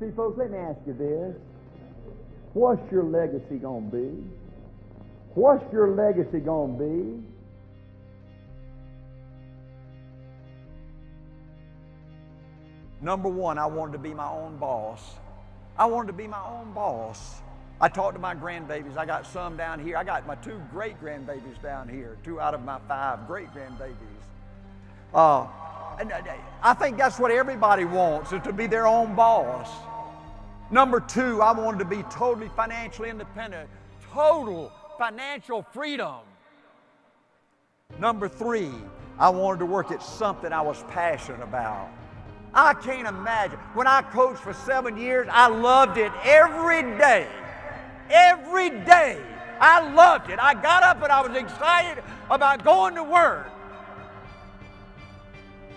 See, folks, let me ask you this. What's your legacy going to be? What's your legacy going to be? Number one, I wanted to be my own boss. I wanted to be my own boss. I talked to my grandbabies. I got some down here. I got my 2 great-grandbabies down here, 2 out of my 5 great-grandbabies. And I think that's what everybody wants, is to be their own boss. Number 2, I wanted to be totally financially independent, total financial freedom. Number 3, I wanted to work at something I was passionate about. I can't imagine. When I coached for 7 years, I loved it every day. Every day. I loved it. I got up and I was excited about going to work.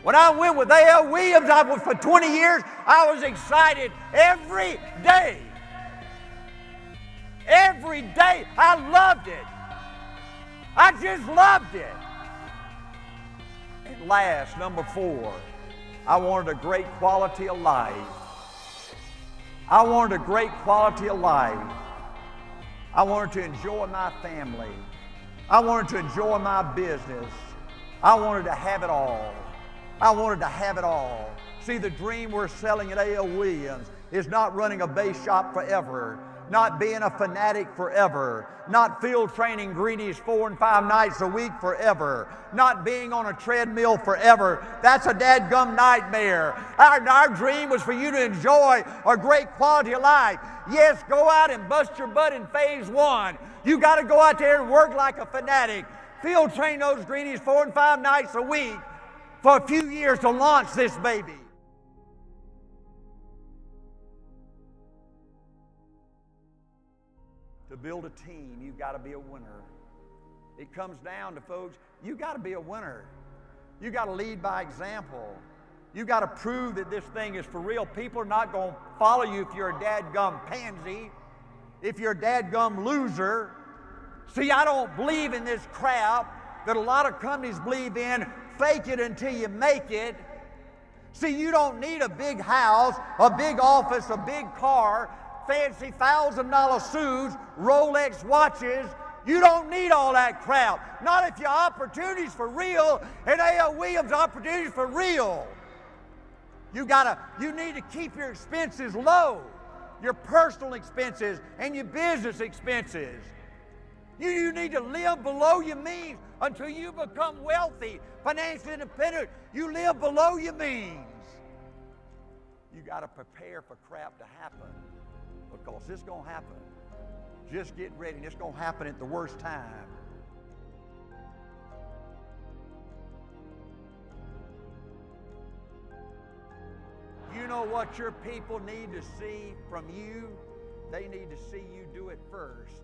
When I went with A.L. Williams, for 20 years, I was excited every day. Every day. I loved it. I just loved it. And last, number 4, I wanted a great quality of life. I wanted a great quality of life. I wanted to enjoy my family. I wanted to enjoy my business. I wanted to have it all. I wanted to have it all. See, the dream we're selling at A.L. Williams is not running a base shop forever, not being a fanatic forever, not field training greenies 4 and 5 nights a week forever, not being on a treadmill forever. That's a dadgum nightmare. Our dream was for you to enjoy a great quality of life. Yes, go out and bust your butt in phase 1. You got to go out there and work like a fanatic. Field train those greenies 4 and 5 nights a week for a few years to launch this baby. To build a team, you've got to be a winner. It comes down to, folks, you got to be a winner. You got to lead by example. You got to prove that this thing is for real. People are not going to follow you if you're a dadgum pansy, if you're a dadgum loser. See, I don't believe in this crap that a lot of companies believe in, fake it until you make it. See, you don't need a big house, a big office, a big car, fancy $1,000 suits, Rolex watches. You don't need all that crap. Not if your opportunities for real, and A.L. Williams' opportunities for real. You need to keep your expenses low, your personal expenses and your business expenses. You need to live below your means until you become wealthy, financially independent. You live below your means. You got to prepare for crap to happen, because it's going to happen. Just get ready, and it's going to happen at the worst time. You know what your people need to see from you? They need to see you do it first.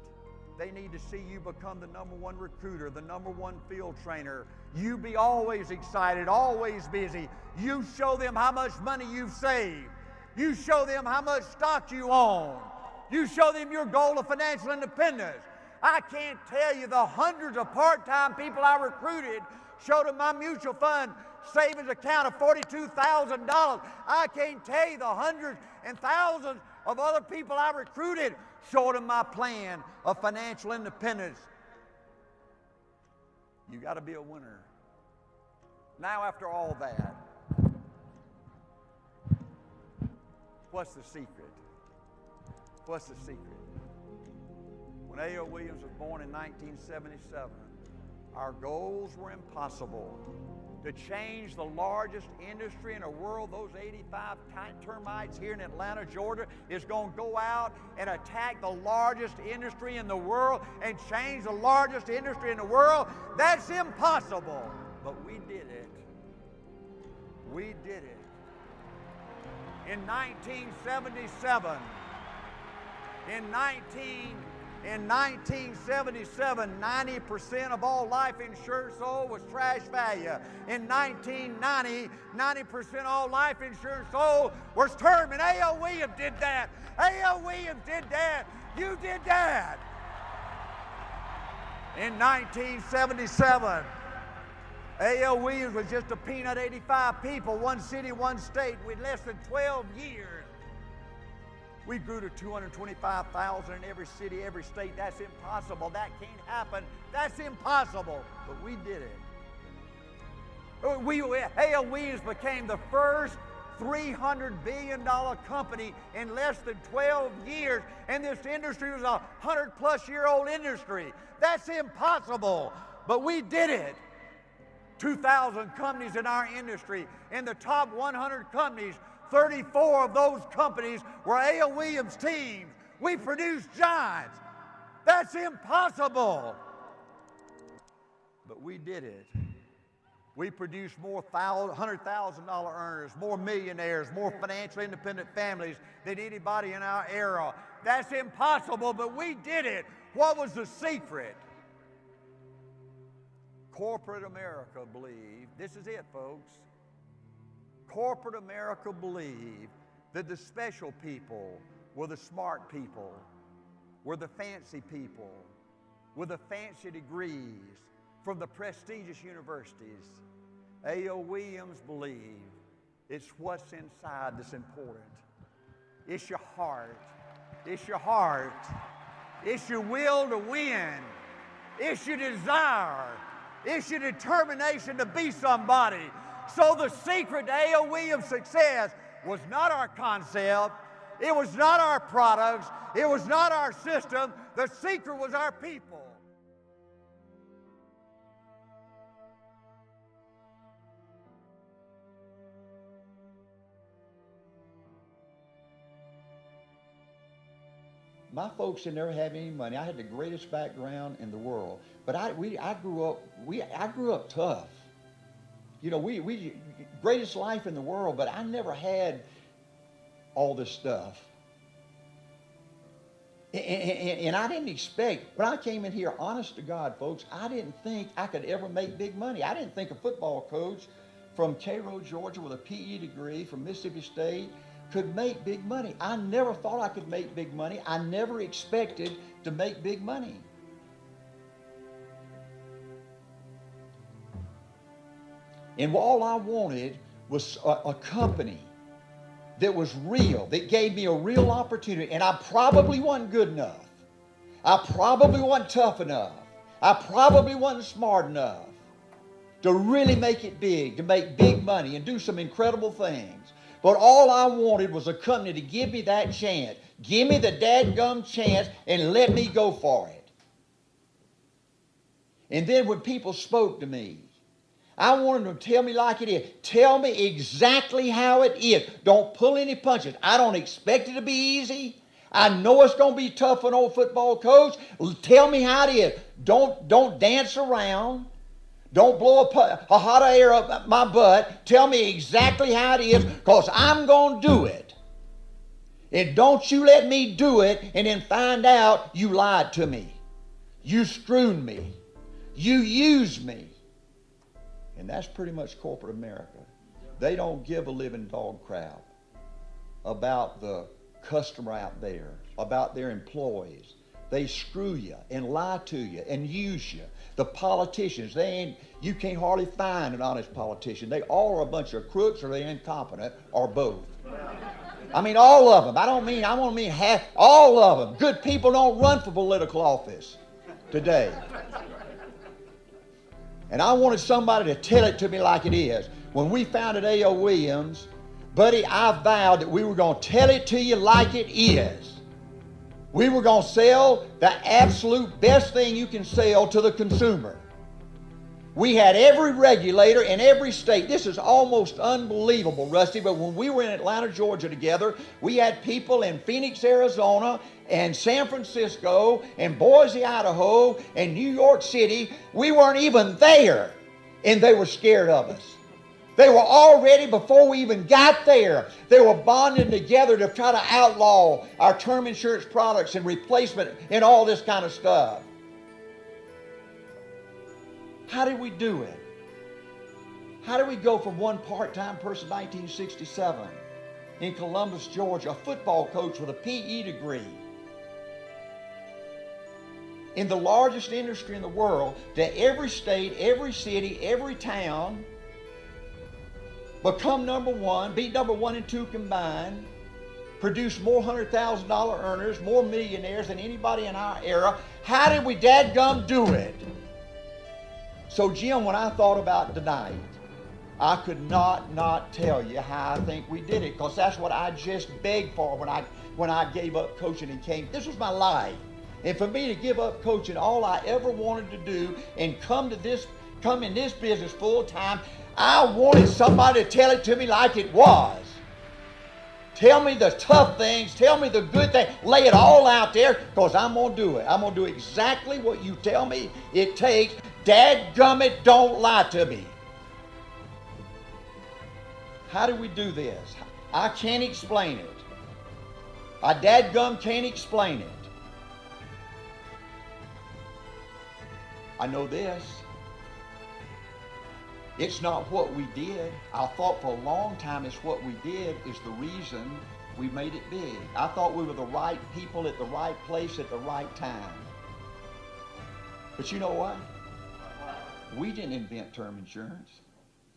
They need to see you become the #1 recruiter, the #1 field trainer. You be always excited, always busy. You show them how much money you've saved. You show them how much stock you own. You show them your goal of financial independence. I can't tell you the hundreds of part-time people I recruited, showed them my mutual fund savings account of $42,000. I can't tell you the hundreds and thousands of other people I recruited, showed them my plan of financial independence. You got to be a winner. Now, after all that, what's the secret? What's the secret? When A.L. Williams was born in 1977, our goals were impossible. To change the largest industry in the world, those 85 termites here in Atlanta, Georgia, is going to go out and attack the largest industry in the world and change the largest industry in the world. That's impossible. But we did it. We did it. In 1977, in 1977, 90% of all life insurance sold was trash value. In 1990, 90% of all life insurance sold was term, and A.L. Williams did that. A.L. Williams did that. You did that. In 1977, A.L. Williams was just a peanut, 85 people, one city, one state, with less than 12 years. We grew to 225,000 in every city, every state. That's impossible. That can't happen. That's impossible. But we did it. Hale Williams became the first $300 billion company in less than 12 years, and this industry was a 100-plus-year-old industry. That's impossible, but we did it. 2,000 companies in our industry. In the top 100 companies, 34 of those companies were A.L. Williams teams. We produced giants. That's impossible, but we did it. We produced more $100,000 earners, more millionaires, more financially independent families than anybody in our era. That's impossible, but we did it. What was the secret? Corporate America believed, this is it, folks. Corporate America believed that the special people were the smart people, were the fancy people, were the fancy degrees from the prestigious universities. A.O. Williams believed it's what's inside that's important. It's your heart. It's your heart. It's your will to win. It's your desire. It's your determination to be somebody. So the secret to A.O. Williams' success was not our concept. It was not our products. It was not our system. The secret was our people. My folks didn't ever have any money. I had the greatest background in the world, but I grew up tough. You know, we greatest life in the world, but I never had all this stuff. And I didn't expect, when I came in here, honest to God, folks, I didn't think I could ever make big money. I didn't think a football coach from Cairo, Georgia, with a PE degree from Mississippi State could make big money. I never thought I could make big money. I never expected to make big money. And all I wanted was a company that was real, that gave me a real opportunity. And I probably wasn't good enough. I probably wasn't tough enough. I probably wasn't smart enough to really make it big, to make big money and do some incredible things. But all I wanted was a company to give me that chance. Give me the dadgum chance and let me go for it. And then when people spoke to me, I wanted them to tell me like it is. Tell me exactly how it is. Don't pull any punches. I don't expect it to be easy. I know it's going to be tough for an old football coach. Tell me how it is. Don't dance around. Don't blow a hot air up my butt. Tell me exactly how it is, because I'm going to do it. And don't you let me do it and then find out you lied to me. You screwed me. You used me. And that's pretty much corporate America. They don't give a living dog crap about the customer out there, about their employees. They screw you and lie to you and use you. The politicians, you can't hardly find an honest politician. They all are a bunch of crooks, or they're incompetent, or both. I mean, all of them. I want to mean half, all of them. Good people don't run for political office today. And I wanted somebody to tell it to me like it is. When we founded A.O. Williams, buddy, I vowed that we were going to tell it to you like it is. We were going to sell the absolute best thing you can sell to the consumer. We had every regulator in every state. This is almost unbelievable, Rusty, but when we were in Atlanta, Georgia together, we had people in Phoenix, Arizona, and San Francisco, and Boise, Idaho, and New York City. We weren't even there, and they were scared of us. They were already, before we even got there, they were bonding together to try to outlaw our term insurance products and replacement and all this kind of stuff. How did we do it? How did we go from one part-time person in 1967 in Columbus, Georgia, a football coach with a PE degree, in the largest industry in the world, to every state, every city, every town, become number one, be number 1 and 2 combined, produced more $100,000 earners, more millionaires than anybody in our era. How did we dadgum do it? So Jim, when I thought about tonight, I could not tell you how I think we did it, because that's what I just begged for when I gave up coaching and came. This was my life. And for me to give up coaching, all I ever wanted to do and come in this business full time, I wanted somebody to tell it to me like it was. Tell me the tough things, tell me the good things, lay it all out there, because I'm going to do it. I'm going to do exactly what you tell me it takes. Dadgummit, don't lie to me. How do we do this? I can't explain it. I dadgum can't explain it. I know this. It's not what we did. I thought for a long time it's what we did is the reason we made it big. I thought we were the right people at the right place at the right time. But you know what? We didn't invent term insurance.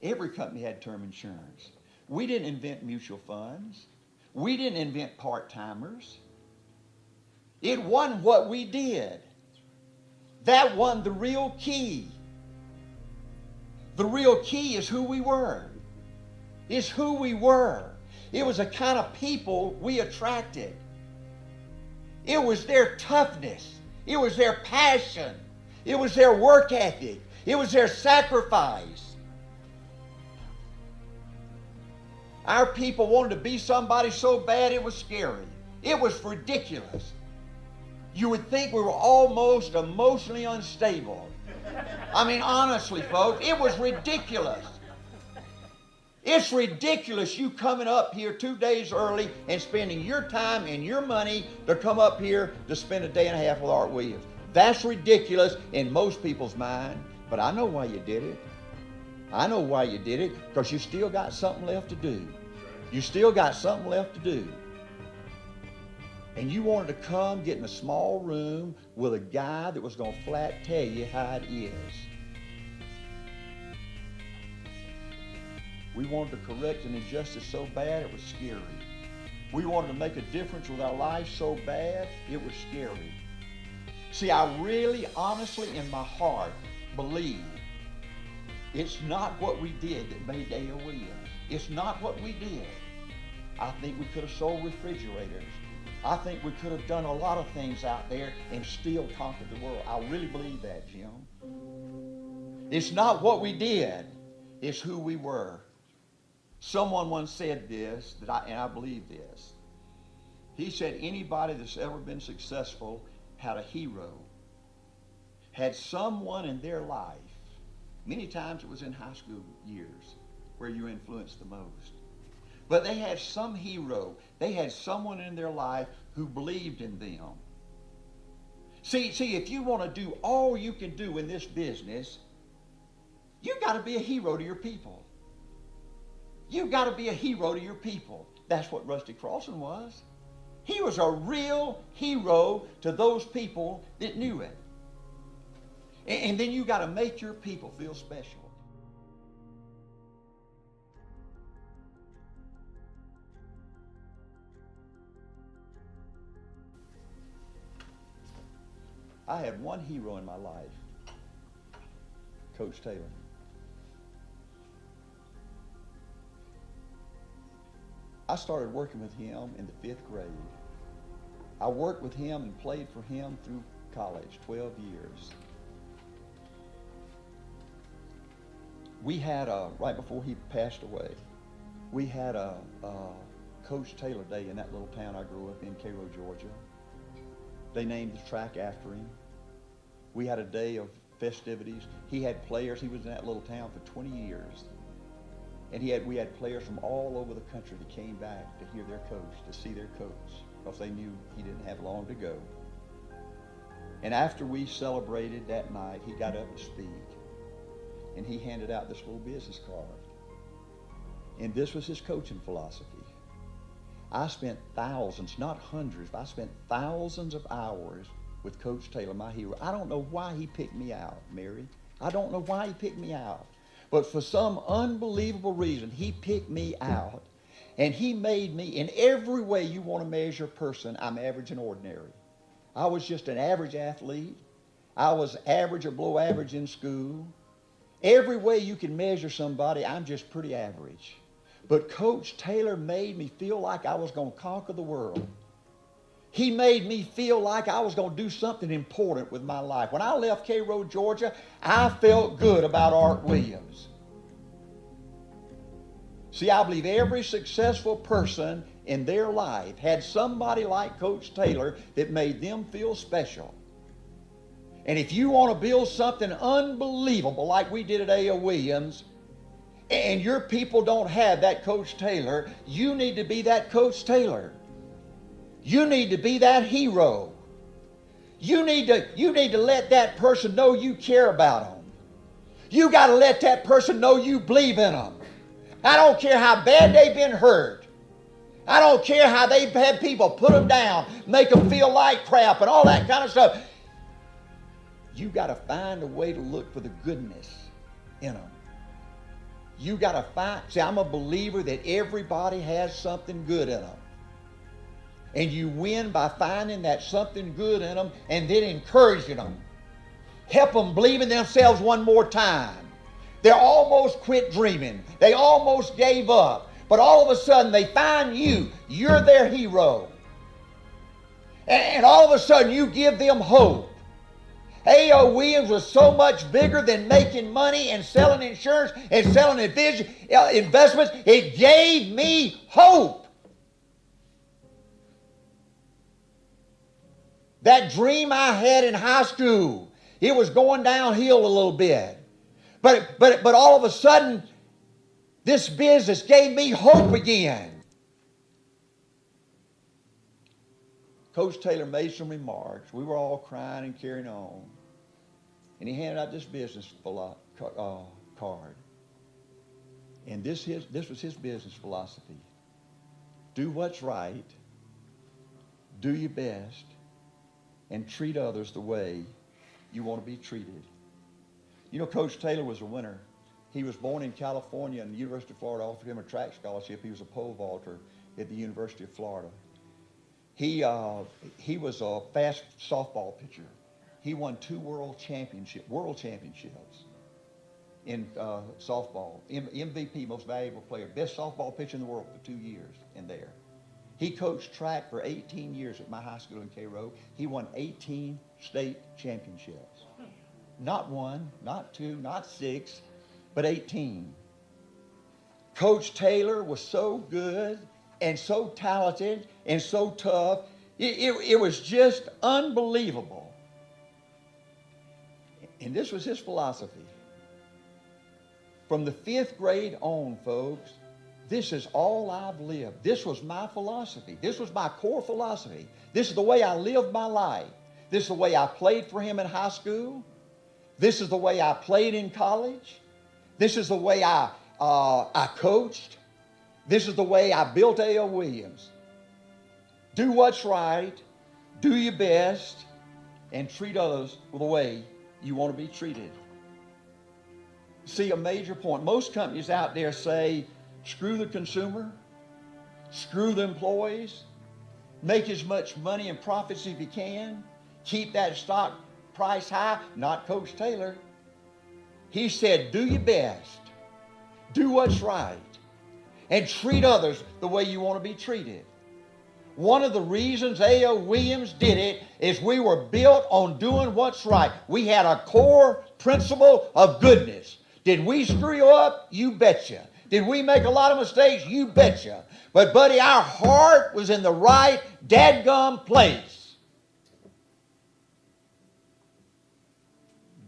Every company had term insurance. We didn't invent mutual funds. We didn't invent part-timers. It wasn't what we did. That wasn't the real key. The real key is who we were. It's who we were. It was the kind of people we attracted. It was their toughness. It was their passion. It was their work ethic. It was their sacrifice. Our people wanted to be somebody so bad it was scary. It was ridiculous. You would think we were almost emotionally unstable. I mean, honestly, folks, it was ridiculous. It's ridiculous you coming up here 2 days early and spending your time and your money to come up here to spend a day and a half with Art Williams. That's ridiculous in most people's mind, but I know why you did it. I know why you did it, because you still got something left to do. You still got something left to do. And you wanted to come get in a small room with a guy that was going to flat tell you how it is. We wanted to correct an injustice so bad it was scary. We wanted to make a difference with our life so bad it was scary. See, I really, honestly, in my heart, believe it's not what we did that made AOE. It's not what we did. I think we could have sold refrigerators. I think we could have done a lot of things out there and still conquered the world. I really believe that, Jim. It's not what we did. It's who we were. Someone once said this, and I believe this. He said anybody that's ever been successful had a hero, had someone in their life. Many times it was in high school years where you influenced the most. But they had some hero. They had someone in their life who believed in them. See, if you want to do all you can do in this business, you've got to be a hero to your people. You've got to be a hero to your people. That's what Rusty Crossan was. He was a real hero to those people that knew it. And then you got to make your people feel special. I had one hero in my life, Coach Taylor. I started working with him in the 5th grade. I worked with him and played for him through college, 12 years. We had, right before he passed away, we had a Coach Taylor Day in that little town I grew up in, Cairo, Georgia. They named the track after him. We had a day of festivities. He had players. He was in that little town for 20 years. And we had players from all over the country that came back to hear their coach, to see their coach, because they knew he didn't have long to go. And after we celebrated that night, he got up to speak. And he handed out this little business card. And this was his coaching philosophy. I spent thousands, not hundreds, but I spent thousands of hours with Coach Taylor, my hero. I don't know why he picked me out, Mary. I don't know why he picked me out. But for some unbelievable reason, he picked me out. And he made me, in every way you want to measure a person, I'm average and ordinary. I was just an average athlete. I was average or below average in school. Every way you can measure somebody, I'm just pretty average. But Coach Taylor made me feel like I was going to conquer the world. He made me feel like I was going to do something important with my life. When I left Cairo, Georgia, I felt good about Art Williams. See, I believe every successful person in their life had somebody like Coach Taylor that made them feel special. And if you want to build something unbelievable like we did at A.O. Williams, and your people don't have that Coach Taylor, you need to be that Coach Taylor. You need to be that hero. You need to let that person know you care about them. You got to let that person know you believe in them. I don't care how bad they've been hurt. I don't care how they've had people put them down, make them feel like crap and all that kind of stuff. You got to find a way to look for the goodness in them. You got to find, see, I'm a believer that everybody has something good in them. And you win by finding that something good in them and then encouraging them. Help them believe in themselves one more time. They almost quit dreaming. They almost gave up. But all of a sudden they find you. You're their hero. And all of a sudden you give them hope. A.O. Williams was so much bigger than making money and selling insurance and selling investments. It gave me hope. That dream I had in high school, it was going downhill a little bit. But all of a sudden, this business gave me hope again. Coach Taylor made some remarks. We were all crying and carrying on. And he handed out this business card. And this was his business philosophy. Do what's right. Do your best. And treat others the way you want to be treated. You know, Coach Taylor was a winner. He was born in California, and the University of Florida offered him a track scholarship. He was a pole vaulter at the University of Florida. He was a fast softball pitcher. He won 2 world championships in softball. MVP, most valuable player, best softball pitcher in the world for 2 years in there. He coached track for 18 years at my high school in Cairo. He won 18 state championships. Not 1, not 2, not 6, but 18. Coach Taylor was so good and so talented and so tough. It was just unbelievable. And this was his philosophy. From the 5th grade on, folks, this is all I've lived. This was my philosophy. This was my core philosophy. This is the way I lived my life. This is the way I played for him in high school. This is the way I played in college. This is the way I coached. This is the way I built A.O. Williams. Do what's right. Do your best. And treat others the way you want to be treated. See, a major point. Most companies out there say, screw the consumer, screw the employees, make as much money and profits as you can, keep that stock price high. Not Coach Taylor. He said, do your best, do what's right, and treat others the way you want to be treated. One of the reasons A.O. Williams did it is we were built on doing what's right. We had a core principle of goodness. Did we screw you up? You betcha. Did we make a lot of mistakes? You betcha. But, buddy, our heart was in the right dadgum place.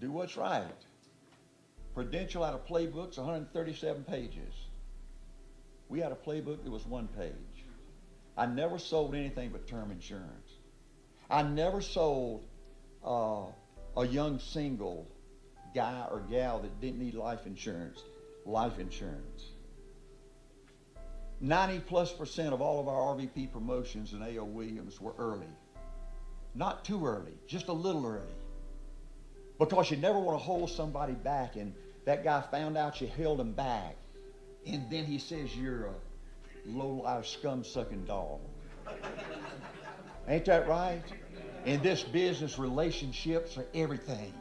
Do what's right. Prudential had a playbook, it's 137 pages. We had a playbook that was 1 page. I never sold anything but term insurance. I never sold a young single guy or gal that didn't need life insurance. 90+% of all of our RVP promotions in A.O. Williams were early. Not too early, just a little early. Because you never want to hold somebody back, and that guy found out you held him back. And then he says you're low-life, scum-sucking dog. Ain't that right? In this business, relationships are everything.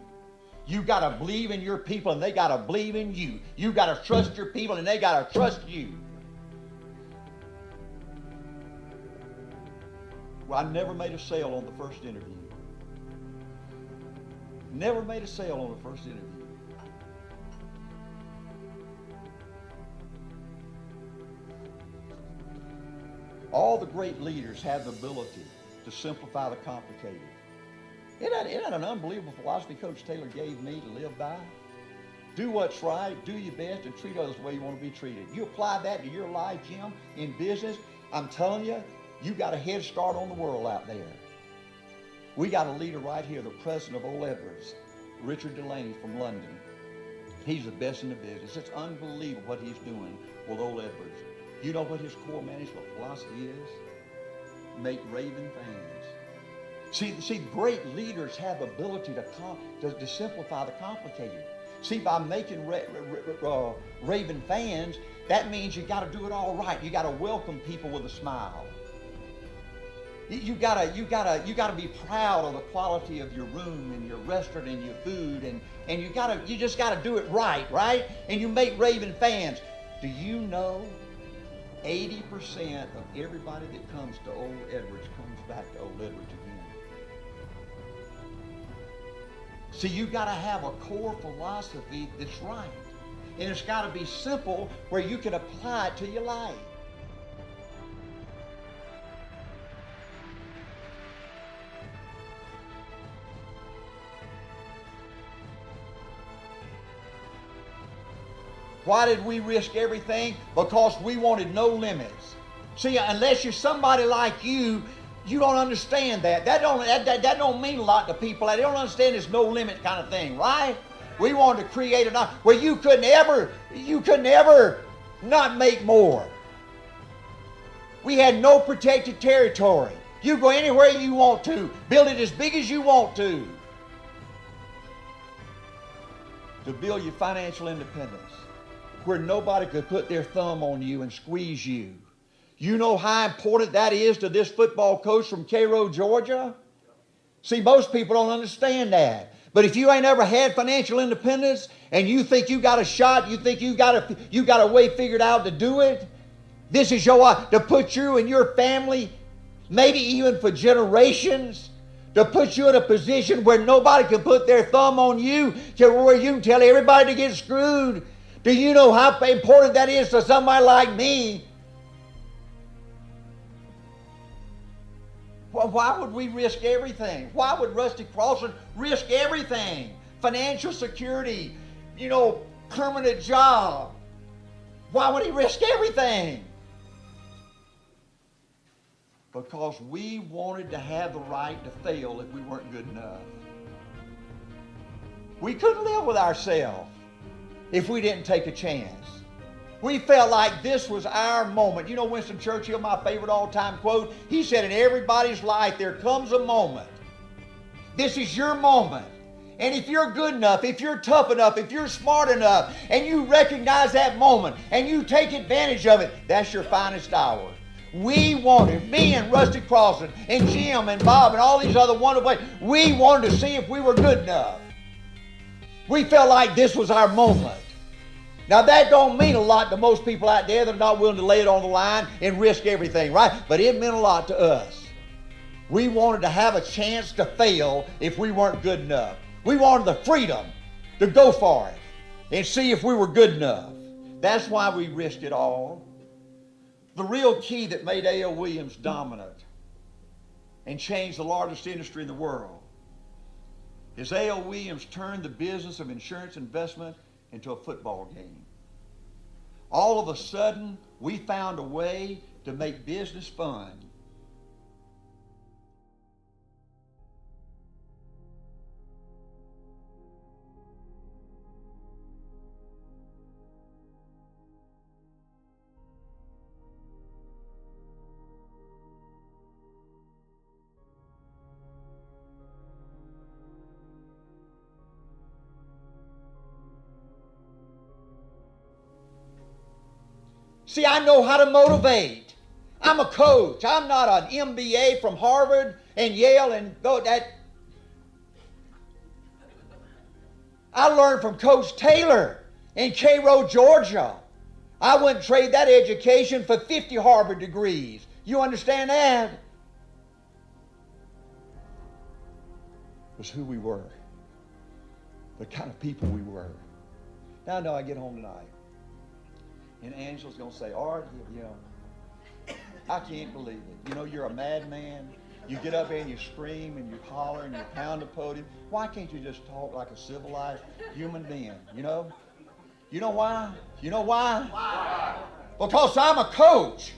You got to believe in your people and they got to believe in you. You got to trust your people and they got to trust you. Well, I never made a sale on the first interview. Never made a sale on the first interview. All the great leaders have the ability to simplify the complicated. Isn't that an unbelievable philosophy Coach Taylor gave me to live by? Do what's right, do your best, and treat others the way you want to be treated. You apply that to your life, Jim, in business, I'm telling you, you got a head start on the world out there. We got a leader right here, the president of Old Edwards, Richard Delaney from London. He's the best in the business. It's unbelievable what he's doing with Old Edwards. You know what his core management philosophy is? Make raving fans. See, great leaders have ability to simplify the complicated. See, by making raving fans, that means you got to do it all right. You got to welcome people with a smile. You gotta be proud of the quality of your room and your restaurant and your food, and you just gotta do it right? And you make raving fans. Do you know 80% of everybody that comes to Old Edwards comes back to Old Edwards again? See, you gotta have a core philosophy that's right, and it's gotta be simple where you can apply it to your life. Why did we risk everything? Because we wanted no limits. See, unless you're somebody like you don't understand that. That don't mean a lot to people. They don't understand this no limit kind of thing, right? We wanted to create an where you couldn't ever not make more. We had no protected territory. You go anywhere you want to. Build it as big as you want to. To build your financial independence, where nobody could put their thumb on you and squeeze you. You know how important that is to this football coach from Cairo, Georgia? See, most people don't understand that. But if you ain't ever had financial independence and you think you got a shot, you think you got a way figured out to do it, this is your to put you and your family, maybe even for generations, to put you in a position where nobody can put their thumb on you, to where you can tell everybody to get screwed. Do you know how important that is to somebody like me? Well, why would we risk everything? Why would Rusty Crossan risk everything? Financial security, permanent job. Why would he risk everything? Because we wanted to have the right to fail if we weren't good enough. We couldn't live with ourselves if we didn't take a chance. We felt like this was our moment. You know Winston Churchill, my favorite all-time quote? He said, in everybody's life there comes a moment. This is your moment. And if you're good enough, if you're tough enough, if you're smart enough, and you recognize that moment, and you take advantage of it, that's your finest hour. We wanted, me and Rusty Crossan, and Jim and Bob and all these other wonderful players, we wanted to see if we were good enough. We felt like this was our moment. Now that don't mean a lot to most people out there that are not willing to lay it on the line and risk everything, right? But it meant a lot to us. We wanted to have a chance to fail if we weren't good enough. We wanted the freedom to go for it and see if we were good enough. That's why we risked it all. The real key that made A.L. Williams dominant and changed the largest industry in the world is A.L. Williams turned the business of insurance investment into a football game. All of a sudden, we found a way to make business fun. See, I know how to motivate. I'm a coach. I'm not an MBA from Harvard and Yale and that. I learned from Coach Taylor in Cairo, Georgia. I wouldn't trade that education for 50 Harvard degrees. You understand that? It was who we were. The kind of people we were. Now I know I get home tonight. And Angela's going to say, Art, you know, I can't believe it. You know, you're a madman. You get up there and you scream and you holler and you pound the podium. Why can't you just talk like a civilized human being, you know? You know why? You know why? Why? Because I'm a coach.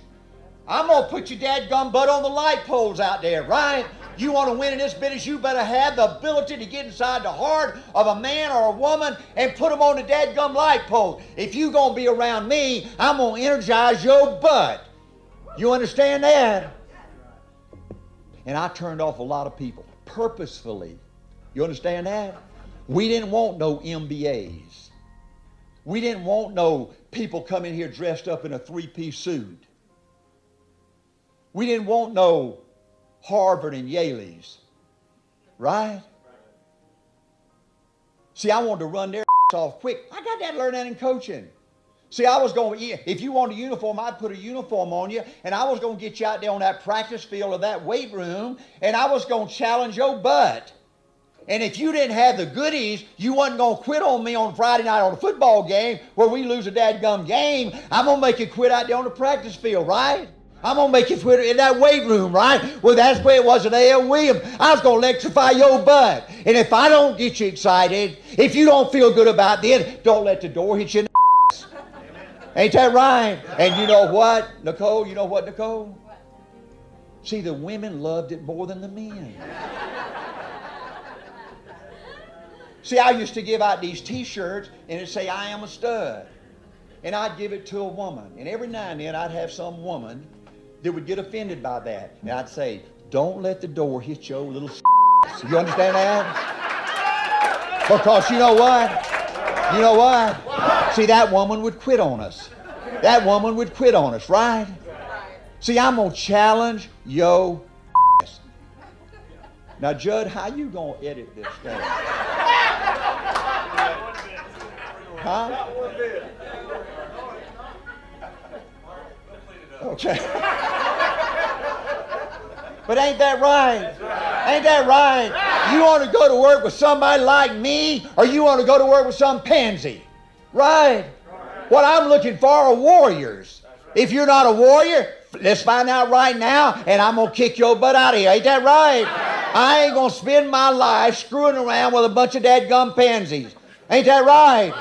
I'm going to put your dadgum butt on the light poles out there, right? You want to win in this business, you better have the ability to get inside the heart of a man or a woman and put them on the dadgum light pole. If you're going to be around me, I'm going to energize your butt. You understand that? And I turned off a lot of people purposefully. You understand that? We didn't want no MBAs. We didn't want no people coming here dressed up in a three-piece suit. We didn't want no Harvard and Yale's. Right? See, I wanted to run their off quick. I got that learned that in coaching. See, I was going, if you want a uniform, I'd put a uniform on you, and I was going to get you out there on that practice field or that weight room, and I was going to challenge your butt. And if you didn't have the goodies, you wasn't going to quit on me on Friday night on a football game where we lose a dadgum game. I'm going to make you quit out there on the practice field, right? I'm going to make you quit in that weight room, right? Well, that's where it was at A.L. Williams. I was going to electrify your butt. And if I don't get you excited, if you don't feel good about this, don't let the door hit you in the ass. Ain't that right? And you know what, Nicole? You know what, Nicole? See, the women loved it more than the men. See, I used to give out these T-shirts, and it'd say, I am a stud. And I'd give it to a woman. And every now and then, I'd have some woman that would get offended by that. And I'd say, don't let the door hit your little You understand that? Because you know what? You know what? See, that woman would quit on us. That woman would quit on us, right? See, I'm going to challenge your Now, Judd, how you going to edit this thing? Huh? Okay. But ain't that right? Ain't that right? You want to go to work with somebody like me, or you want to go to work with some pansy? Right? What I'm looking for are warriors. If you're not a warrior, let's find out right now, and I'm going to kick your butt out of here. Ain't that right? I ain't going to spend my life screwing around with a bunch of dadgum pansies. Ain't that right?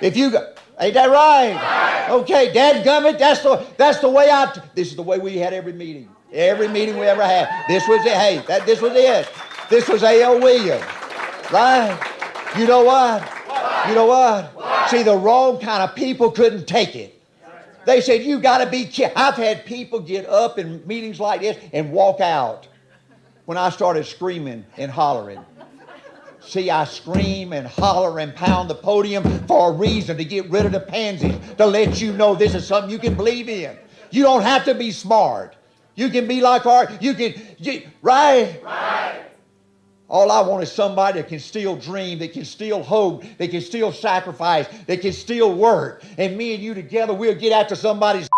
Ain't that right? Okay, dadgummit, that's the way this is the way we had every meeting. Every meeting we ever had. This was it. Hey, this was it. This was A.L. Williams. Right? You know what? You know what? See, the wrong kind of people couldn't take it. They said, you got to be careful. I've had people get up in meetings like this and walk out when I started screaming and hollering. See, I scream and holler and pound the podium for a reason, to get rid of the pansies, to let you know this is something you can believe in. You don't have to be smart. You can be like Art. Right? Right. All I want is somebody that can still dream, that can still hope, that can still sacrifice, that can still work. And me and you together, we'll get after somebody's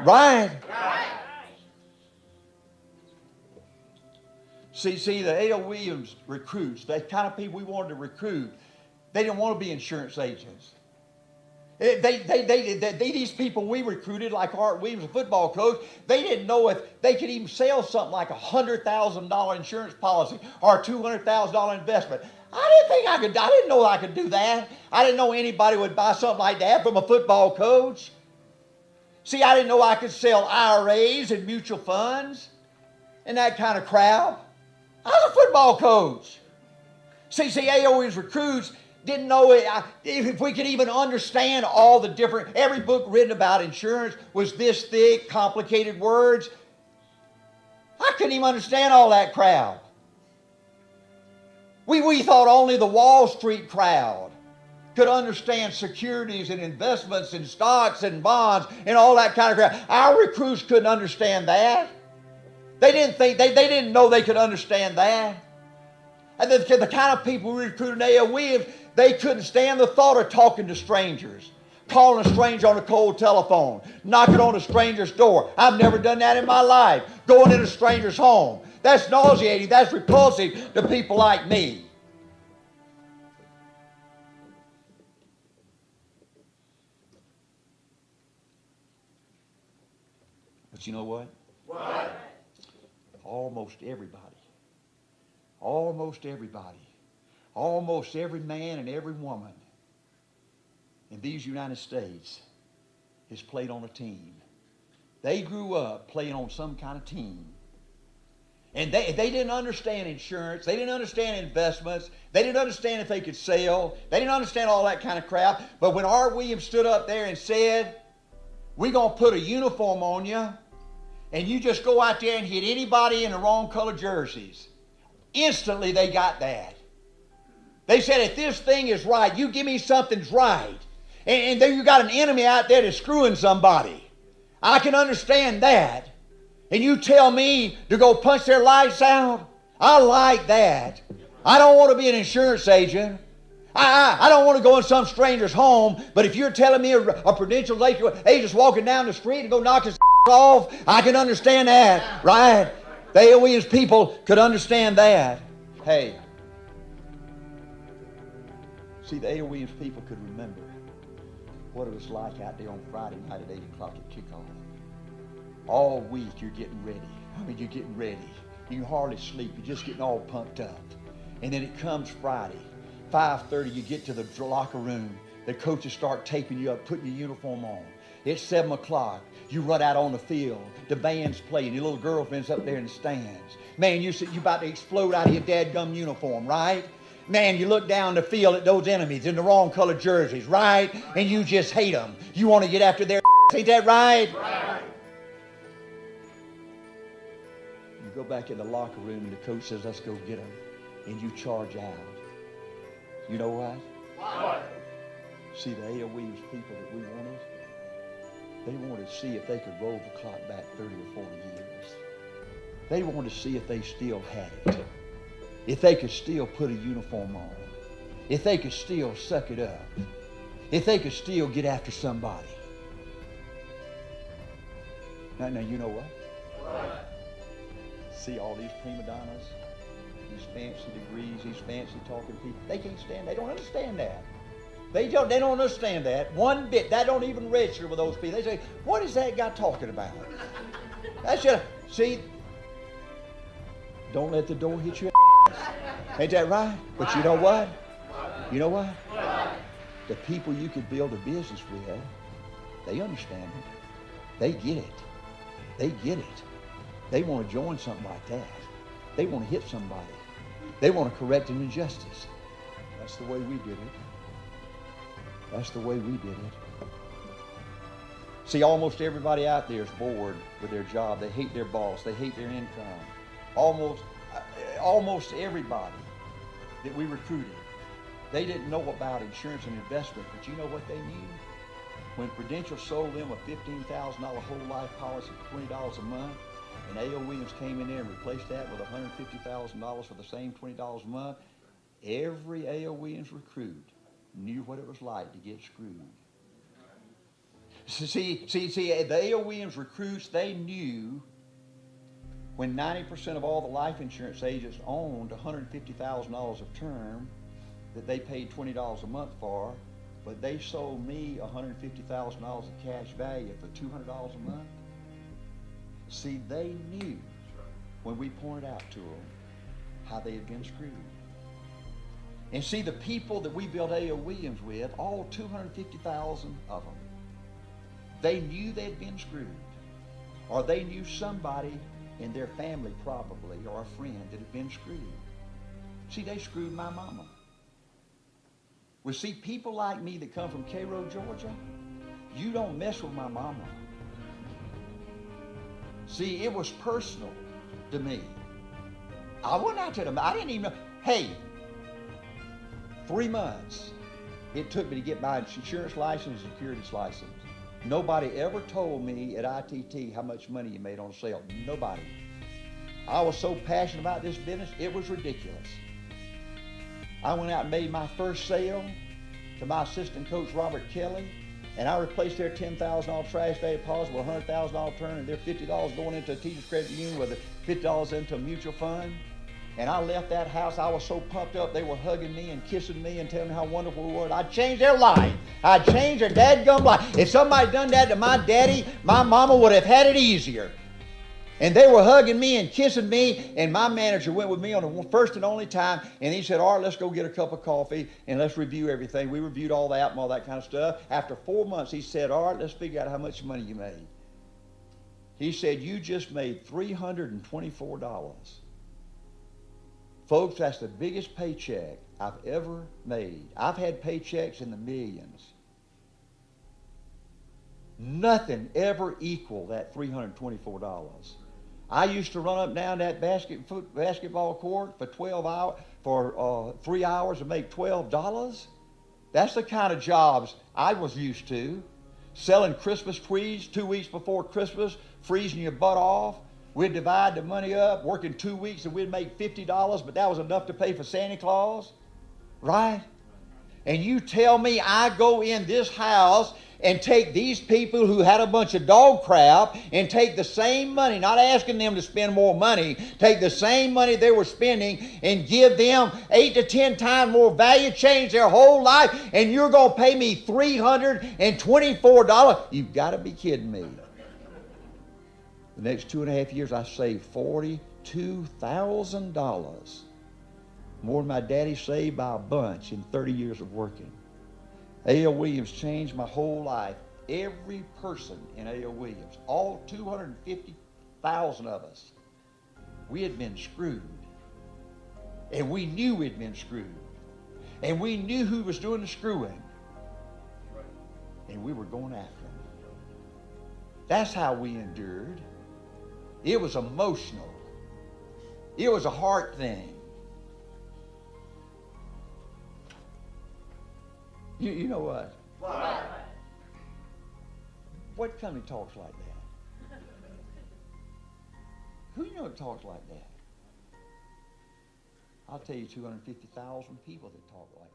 right? Right. See, the A.L. Williams recruits, the kind of people we wanted to recruit, they didn't want to be insurance agents. These people we recruited, like Art Williams, a football coach, they didn't know if they could even sell something like a $100,000 insurance policy or a $200,000 investment. I didn't know I could do that. I didn't know anybody would buy something like that from a football coach. See, I didn't know I could sell IRAs and mutual funds and that kind of crap. I was a football coach. See, A.O. Williams recruits didn't know if we could even understand all the different, every book written about insurance was this thick, complicated words. I couldn't even understand all that crowd. We thought only the Wall Street crowd could understand securities and investments and stocks and bonds and all that kind of crap. Our recruits couldn't understand that. They didn't know they could understand that. And the kind of people we recruited in A.L. Williams, they couldn't stand the thought of talking to strangers, calling a stranger on a cold telephone, knocking on a stranger's door. I've never done that in my life. Going in a stranger's home. That's nauseating. That's repulsive to people like me. But you know what? What? Almost everybody, almost every man and every woman in these United States is played on a team. They grew up playing on some kind of team. And they didn't understand insurance. They didn't understand investments. They didn't understand if they could sell. They didn't understand all that kind of crap. But when Art Williams stood up there and said, we're going to put a uniform on you, and you just go out there and hit anybody in the wrong color jerseys, instantly they got that. They said, if this thing is right, you give me something's right. And then you got an enemy out there that's screwing somebody. I can understand that. And you tell me to go punch their lights out? I like that. I don't want to be an insurance agent. I don't want to go in some stranger's home, but if you're telling me a Prudential agent's walking down the street and go knock his off, I can understand that, right? The A.L. Williams people could understand that. Hey, see, the A.L. Williams people could remember what it was like out there on Friday night at 8 o'clock at kickoff. All week you're getting ready. You're getting ready. You can hardly sleep. You're just getting all pumped up. And then it comes Friday. 5:30, you get to the locker room. The coaches start taping you up, putting your uniform on. It's 7 o'clock. You run out on the field. The band's playing. Your little girlfriend's up there in the stands. Man, you're about to explode out of your dadgum uniform, right? Man, you look down the field at those enemies in the wrong colored jerseys, right? And you just hate them. You want to get after their ain't that right? Right. You go back in the locker room and the coach says, let's go get them. And you charge out. You know what? What? See, the A.L. Williams people that we wanted, they wanted to see if they could roll the clock back 30 or 40 years. They wanted to see if they still had it. If they could still put a uniform on. If they could still suck it up. If they could still get after somebody. Now you know what? What? See all these prima donnas, these fancy degrees, these fancy talking people. They can't stand. They don't understand that. They don't understand that one bit. That don't even register with those people. They say, "What is that guy talking about?" That's just see. Don't let the door hit you. Ain't that right? But you know what? You know what? The people you could build a business with, they understand it. They get it. They get it. They want to join something like that. They want to hit somebody. They want to correct an injustice. That's the way we did it. That's the way we did it. See, almost everybody out there is bored with their job. They hate their boss. They hate their income. Almost everybody that we recruited, they didn't know about insurance and investment, but you know what they knew? When Prudential sold them a $15,000 whole life policy for $20 a month, and A.L. Williams came in there and replaced that with $150,000 for the same $20 a month, every A.L. Williams recruit knew what it was like to get screwed. See, the A.L. Williams recruits, they knew when 90% of all the life insurance agents owned $150,000 of term that they paid $20 a month for, but they sold me $150,000 of cash value for $200 a month. See, they knew when we pointed out to them how they had been screwed. And see, the people that we built A.L. Williams with, all 250,000 of them, they knew they'd been screwed. Or they knew somebody in their family probably, or a friend that had been screwed. See, they screwed my mama. Well, see, people like me that come from Cairo, Georgia, you don't mess with my mama. See, it was personal to me. I went out to them. I didn't even know. Hey, 3 months it took me to get my insurance license and securities license. Nobody ever told me at ITT how much money you made on a sale. Nobody. I was so passionate about this business, it was ridiculous. I went out and made my first sale to my assistant coach, Robert Kelly, and I replaced their $10,000 trash day deposit with a $100,000 turn and their $50 going into a teacher's credit union with $50 into a mutual fund. And I left that house. I was so pumped up. They were hugging me and kissing me and telling me how wonderful we were. I'd changed their life. I'd changed their dadgum life. If somebody done that to my daddy, my mama would have had it easier. And they were hugging me and kissing me, and my manager went with me on the first and only time, and he said, all right, let's go get a cup of coffee, and let's review everything. We reviewed all that and all that kind of stuff. After 4 months, he said, all right, let's figure out how much money you made. He said, you just made $324. Folks, that's the biggest paycheck I've ever made. I've had paychecks in the millions. Nothing ever equaled that $324. I used to run up and down that basketball court for 12 hours, for 3 hours and make $12. That's the kind of jobs I was used to. Selling Christmas trees 2 weeks before Christmas, freezing your butt off. We'd divide the money up, working 2 weeks, and we'd make $50, but that was enough to pay for Santa Claus, right? And you tell me I go in this house and take these people who had a bunch of dog crap and take the same money, not asking them to spend more money, take the same money they were spending and give them 8 to 10 times more value, change their whole life, and you're going to pay me $324? You've got to be kidding me. The next 2.5 years, I saved $42,000. More than my daddy saved by a bunch in 30 years of working. A.L. Williams changed my whole life. Every person in A.L. Williams, all 250,000 of us, we had been screwed. And we knew we'd been screwed. And we knew who was doing the screwing. And we were going after them. That's how we endured. It was emotional. It was a heart thing. You know what? What company talks like that? Who you know talks like that? I'll tell you 250,000 people that talk like that.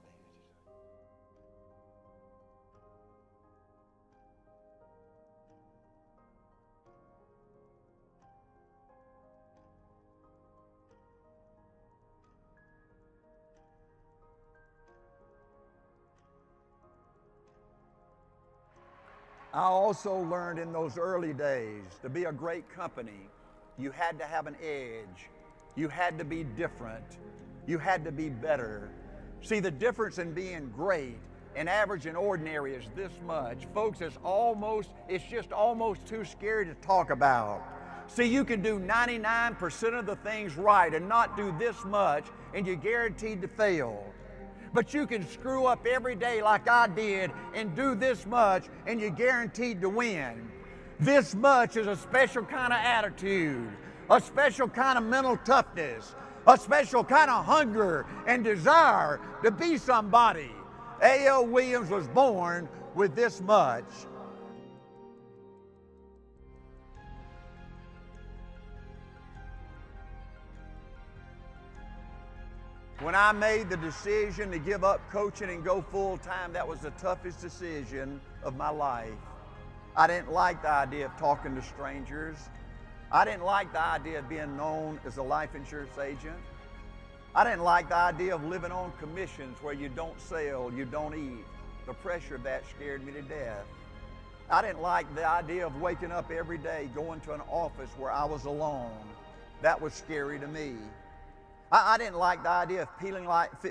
I also learned in those early days, to be a great company, you had to have an edge. You had to be different. You had to be better. See, the difference in being great and average and ordinary is this much. Folks, it's just almost too scary to talk about. See, you can do 99% of the things right and not do this much, and you're guaranteed to fail. But you can screw up every day like I did and do this much, and you're guaranteed to win. This much is a special kind of attitude, a special kind of mental toughness, a special kind of hunger and desire to be somebody. A.L. Williams was born with this much. When I made the decision to give up coaching and go full-time, that was the toughest decision of my life. I didn't like the idea of talking to strangers. I didn't like the idea of being known as a life insurance agent. I didn't like the idea of living on commissions where you don't sell, you don't eat. The pressure of that scared me to death. I didn't like the idea of waking up every day, going to an office where I was alone. That was scary to me. I didn't like the idea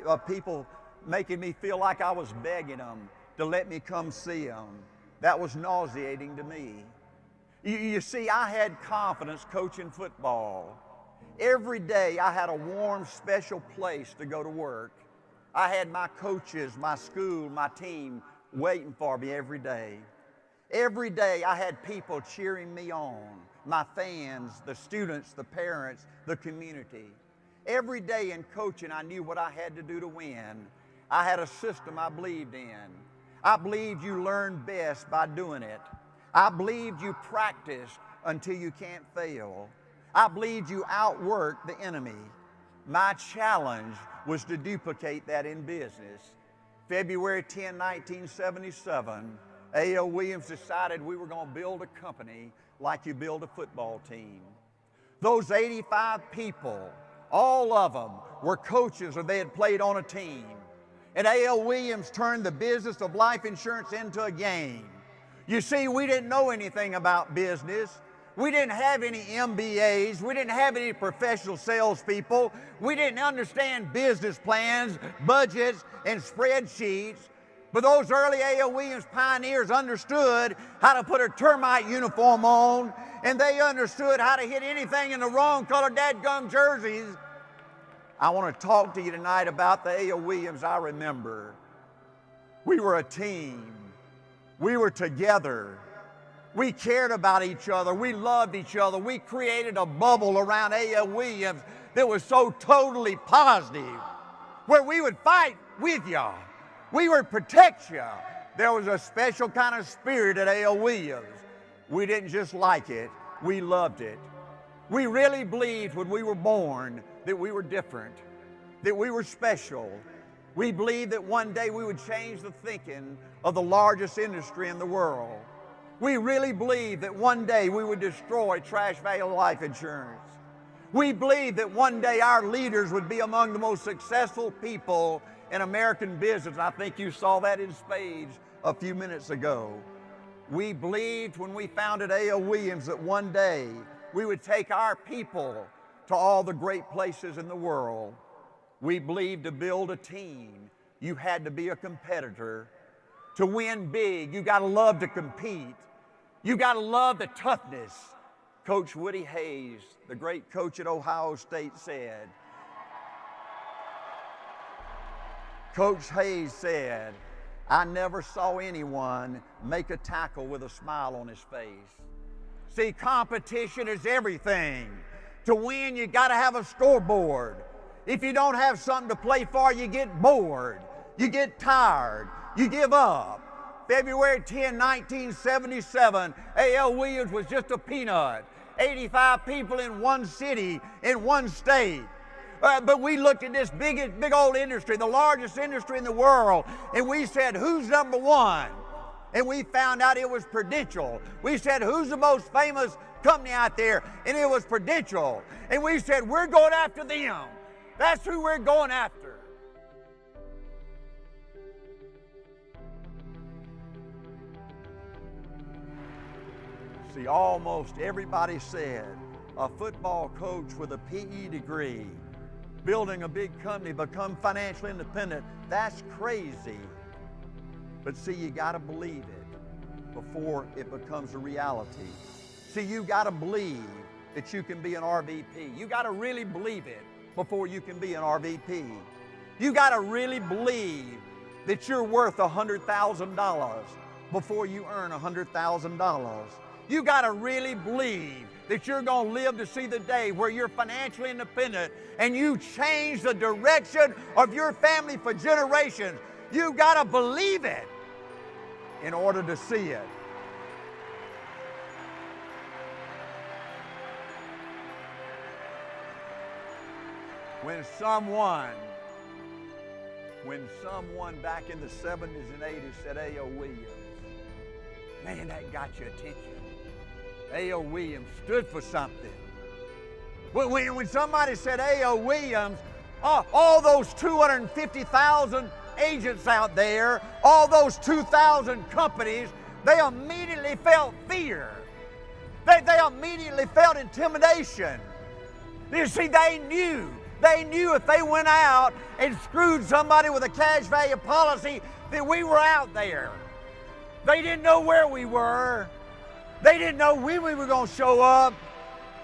of people making me feel like I was begging them to let me come see them. That was nauseating to me. You see, I had confidence coaching football. Every day I had a warm, special place to go to work. I had my coaches, my school, my team waiting for me every day. Every day I had people cheering me on, my fans, the students, the parents, the community. Every day in coaching, I knew what I had to do to win. I had a system I believed in. I believed you learn best by doing it. I believed you practiced until you can't fail. I believed you outworked the enemy. My challenge was to duplicate that in business. February 10, 1977, A.L. Williams decided we were going to build a company like you build a football team. Those 85 people, all of them were coaches or they had played on a team. And A.L. Williams turned the business of life insurance into a game. You see, we didn't know anything about business. We didn't have any MBAs. We didn't have any professional salespeople. We didn't understand business plans, budgets, and spreadsheets. But those early A.L. Williams pioneers understood how to put a termite uniform on, and they understood how to hit anything in the wrong color dadgum jerseys. I want to talk to you tonight about the A.L. Williams I remember. We were a team. We were together. We cared about each other. We loved each other. We created a bubble around A.L. Williams that was so totally positive, where we would fight with you. We would protect you. There was a special kind of spirit at A.L. Williams. We didn't just like it, we loved it. We really believed when we were born that we were different, that we were special. We believed that one day we would change the thinking of the largest industry in the world. We really believed that one day we would destroy trash value life insurance. We believed that one day our leaders would be among the most successful people in American business. I think you saw that in spades a few minutes ago. We believed when we founded A.L. Williams that one day we would take our people to all the great places in the world. We believed to build a team, you had to be a competitor. To win big, you got to love to compete. You got to love the toughness. Coach Woody Hayes, the great coach at Ohio State, said, Coach Hayes said, I never saw anyone make a tackle with a smile on his face. See, competition is everything. To win, you got to have a scoreboard. If you don't have something to play for, you get bored. You get tired. You give up. February 10, 1977, A.L. Williams was just a peanut. 85 people in one city, in one state. But we looked at this big old industry, the largest industry in the world, and we said, who's number one? And we found out it was Prudential. We said, who's the most famous company out there? And it was Prudential. And we said, we're going after them. That's who we're going after. See, almost everybody said a football coach with a PE degree, building a big company, become financially independent, that's crazy. But see, you got to believe it before it becomes a reality. See, you got to believe that you can be an RVP. You got to really believe it before you can be an RVP. You got to really believe that you're worth $100,000 before you earn $100,000. You got to really believe that you're going to live to see the day where you're financially independent and you change the direction of your family for generations. You got to believe it in order to see it. When someone back in the 70s and 80s said A.L. Williams, man, that got your attention. A.L. Williams stood for something. When somebody said A.L. Williams, all those 250,000 agents out there, all those 2,000 companies, they immediately felt fear. They immediately felt intimidation. You see, they knew if they went out and screwed somebody with a cash value policy that we were out there. They didn't know where we were. They didn't know when we were going to show up.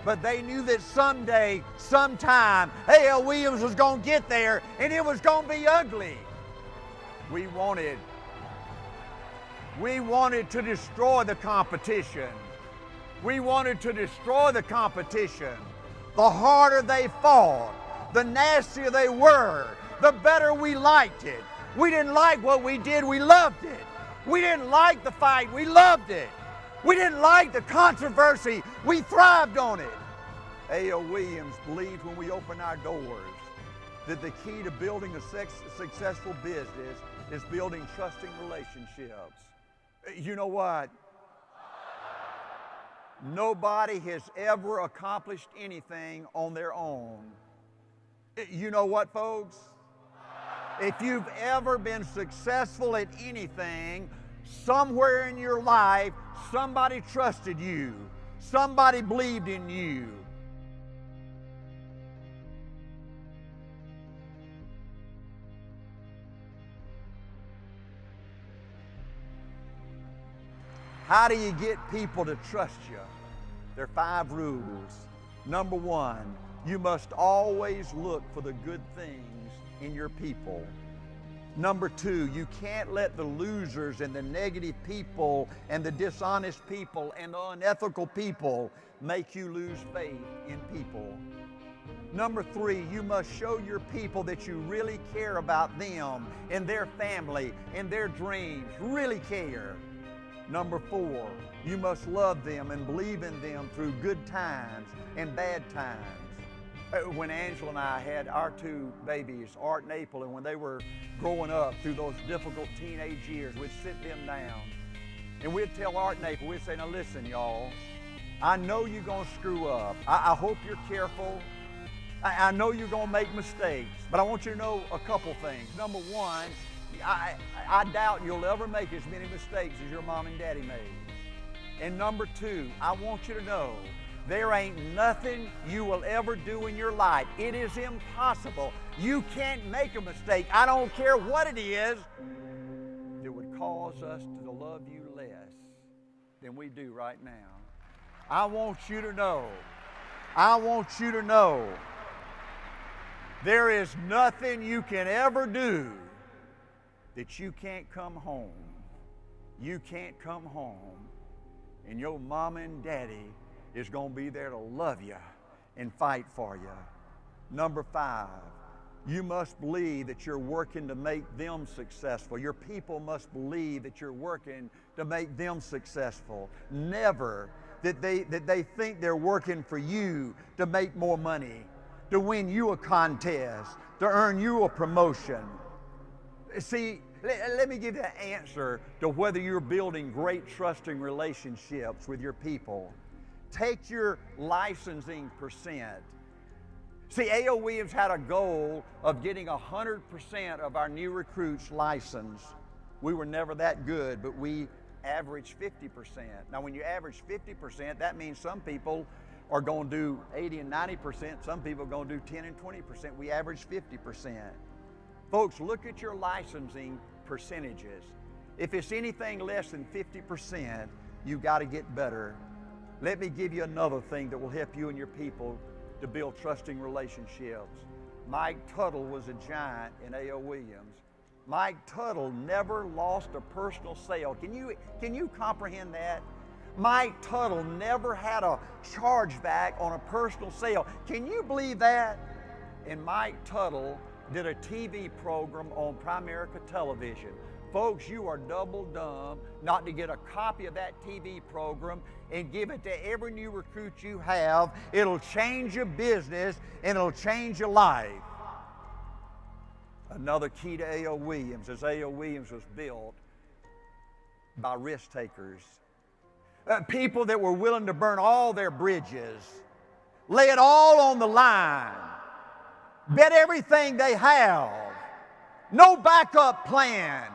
But they knew that someday, sometime, A.L. Williams was going to get there and it was going to be ugly. We wanted to destroy the competition. We wanted to destroy the competition. The harder they fought, the nastier they were, the better we liked it. We didn't like what we did, we loved it. We didn't like the fight, we loved it. We didn't like the controversy, we thrived on it. A.L. Williams believed when we open our doors that the key to building a successful business is building trusting relationships. You know what? Nobody has ever accomplished anything on their own. You know what, folks? If you've ever been successful at anything, somewhere in your life, somebody trusted you. Somebody believed in you. How do you get people to trust you? There are 5 rules. Number 1, you must always look for the good things in your people. Number 2, you can't let the losers and the negative people and the dishonest people and the unethical people make you lose faith in people. Number 3, you must show your people that you really care about them and their family and their dreams, really care. Number 4, you must love them and believe in them through good times and bad times. When Angela and I had our 2 babies, Art and April, and when they were growing up through those difficult teenage years, we'd sit them down and we'd tell Art and April, we'd say, now listen, y'all, I know you're going to screw up. I hope you're careful. I know you're going to make mistakes, but I want you to know a couple things. Number 1, I doubt you'll ever make as many mistakes as your mom and daddy made. And number 2, I want you to know there ain't nothing you will ever do in your life. It is impossible. You can't make a mistake. I don't care what it is that would cause us to love you less than we do right now. I want you to know, there is nothing you can ever do that you can't come home. You can't come home and your mama and daddy is going to be there to love you and fight for you. Number 5, you must believe that you're working to make them successful. Your people must believe that you're working to make them successful. Never that they think they're working for you to make more money, to win you a contest, to earn you a promotion. See, let me give you the answer to whether you're building great trusting relationships with your people. Take your licensing percent. See, A.O. Williams had a goal of getting 100% of our new recruits licensed. We were never that good, but we averaged 50%. Now, when you average 50%, that means some people are going to do 80 and 90%. Some people are going to do 10 and 20%. We average 50%. Folks, look at your licensing percentages. If it's anything less than 50%, you've got to get better. Let me give you another thing that will help you and your people to build trusting relationships. Mike Tuttle was a giant in A.O. Williams. Mike Tuttle never lost a personal sale. Can you comprehend that? Mike Tuttle never had a chargeback on a personal sale. Can you believe that? And Mike Tuttle did a TV program on Primerica Television. Folks, you are double dumb not to get a copy of that TV program and give it to every new recruit you have. It'll change your business and it'll change your life. Another key to A.O. Williams is A.O. Williams was built by risk takers. People that were willing to burn all their bridges, lay it all on the line, bet everything they have, no backup plan,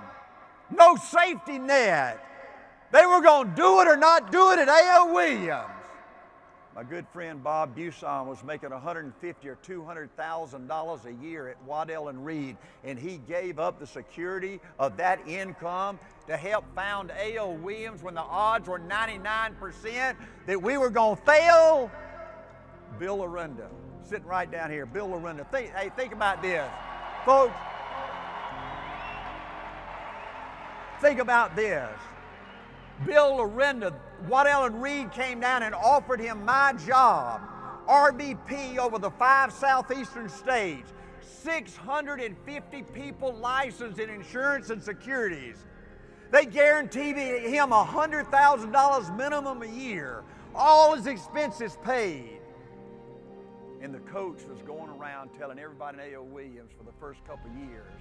no safety net. They were going to do it or not do it at A.O. Williams. My good friend Bob Buson was making $150,000 or $200,000 a year at Waddell and Reed, and he gave up the security of that income to help found A.O. Williams when the odds were 99% that we were going to fail. Bill Arunda, sitting right down here. Bill Arunda. Think about this, folks. Think about this. Bill Arunda, Waddell and Reed came down and offered him my job, RVP over the 5 southeastern states, 650 people licensed in insurance and securities. They guaranteed him $100,000 minimum a year, all his expenses paid. And the coach was going around telling everybody in A.O. Williams for the first couple of years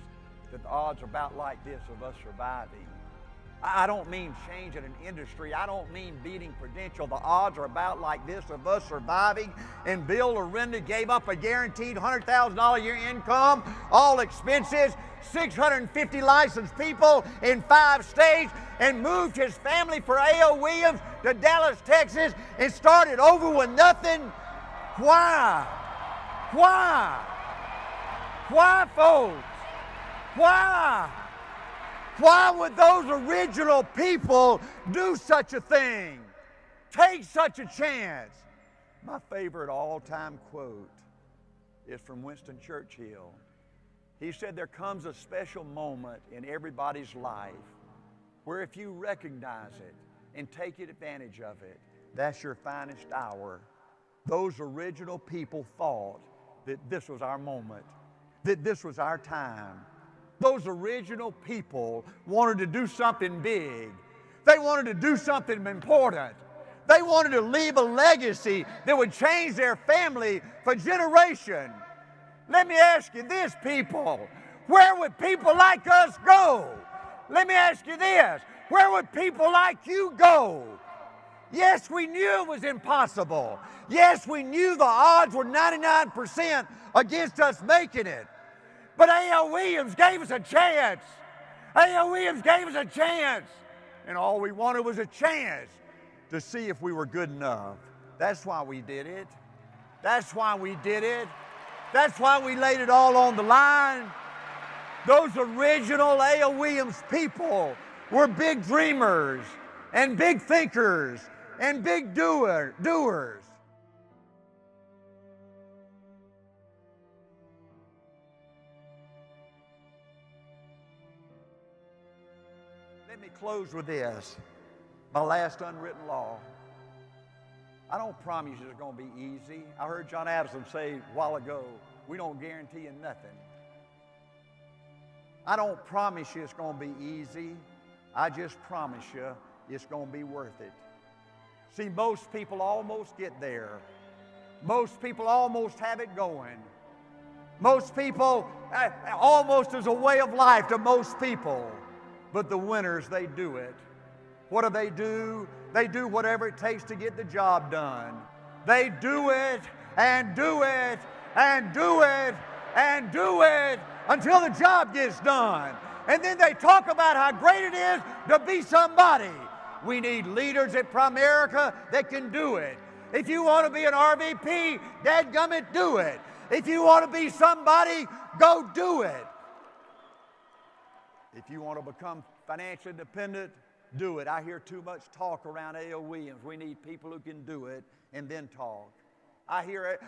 that the odds are about like this of us surviving. I don't mean changing an industry. I don't mean beating Prudential. The odds are about like this of us surviving. And Bill Lorinda gave up a guaranteed $100,000 a year income, all expenses, 650 licensed people in 5 states, and moved his family for A.O. Williams to Dallas, Texas, and started over with nothing. Why? Why? Why, folks? Why? Why would those original people do such a thing? Take such a chance? My favorite all-time quote is from Winston Churchill. He said, there comes a special moment in everybody's life where if you recognize it and take advantage of it, that's your finest hour. Those original people thought that this was our moment, that this was our time. Those original people wanted to do something big. They wanted to do something important. They wanted to leave a legacy that would change their family for generations. Let me ask you this, people. Where would people like us go? Let me ask you this. Where would people like you go? Yes, we knew it was impossible. Yes, we knew the odds were 99% against us making it. But A.L. Williams gave us a chance. A.L. Williams gave us a chance. And all we wanted was a chance to see if we were good enough. That's why we did it. That's why we did it. That's why we laid it all on the line. Those original A.L. Williams people were big dreamers and big thinkers and big doers. Let me close with this, my last unwritten law. I don't promise you it's going to be easy. I heard John Addison say a while ago, we don't guarantee you nothing. I don't promise you it's going to be easy. I just promise you it's going to be worth it. See, most people almost get there. Most people almost have it going. Most people, almost as a way of life to most people. But the winners, they do it. What do? They do whatever it takes to get the job done. They do it and do it and do it and do it until the job gets done. And then they talk about how great it is to be somebody. We need leaders at Primerica that can do it. If you want to be an RVP, dadgummit, do it. If you want to be somebody, go do it. If you want to become financially independent, do it. I hear too much talk around A.O. Williams. We need people who can do it and then talk. I hear it.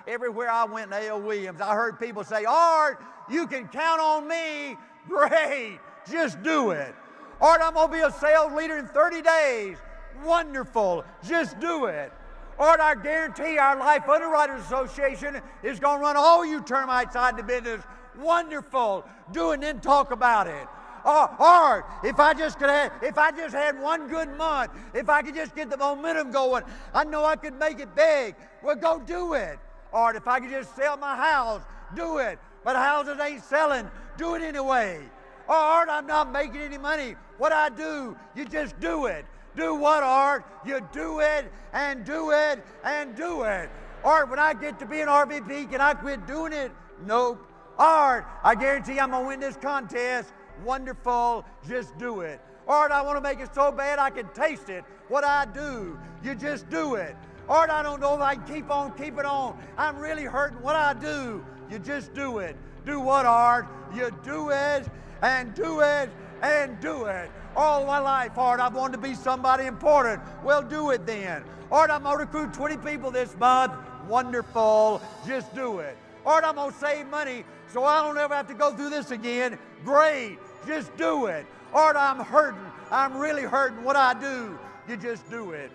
Everywhere I went in A.O. Williams, I heard people say, Art, you can count on me. Great. Just do it. Art, I'm going to be a sales leader in 30 days. Wonderful. Just do it. Art, I guarantee our Life Underwriters Association is going to run all you termite side of the business. Wonderful. Do it and then talk about it. Art, if I just had one good month, if I could just get the momentum going, I know I could make it big. Well, go do it. Art, if I could just sell my house, do it. But houses ain't selling. Do it anyway. Art, I'm not making any money. What I do, you just do it. Do what, Art? You do it and do it and do it. Art, when I get to be an RVP, can I quit doing it? Nope. Art, I guarantee I'm going to win this contest. Wonderful. Just do it. Art, I want to make it so bad I can taste it. What I do, you just do it. Art, I don't know if I can keep on keeping on. I'm really hurting. What I do, you just do it. Do what, Art? You do it and do it and do it. All my life, Art, I've wanted to be somebody important. Well, do it then. Art, I'm going to recruit 20 people this month. Wonderful. Just do it. Art, I'm going to save money so I don't ever have to go through this again. Great. Just do it. Art, I'm hurting. I'm really hurting. What I do, you just do it.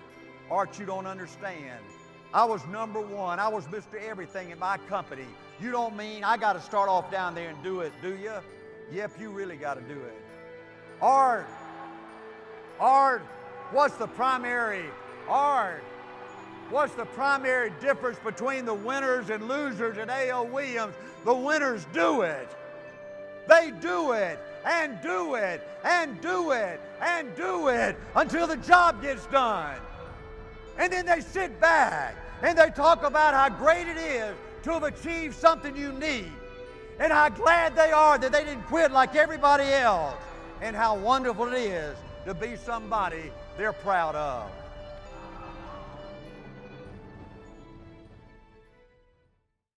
Art, you don't understand. I was number one. I was Mr. Everything in my company. You don't mean I got to start off down there and do it, do you? Yep, you really got to do it. Art, what's the primary difference between the winners and losers at A.L. Williams? The winners do it. They do it and do it and do it and do it until the job gets done. And then they sit back and they talk about how great it is to have achieved something unique and how glad they are that they didn't quit like everybody else and how wonderful it is to be somebody they're proud of.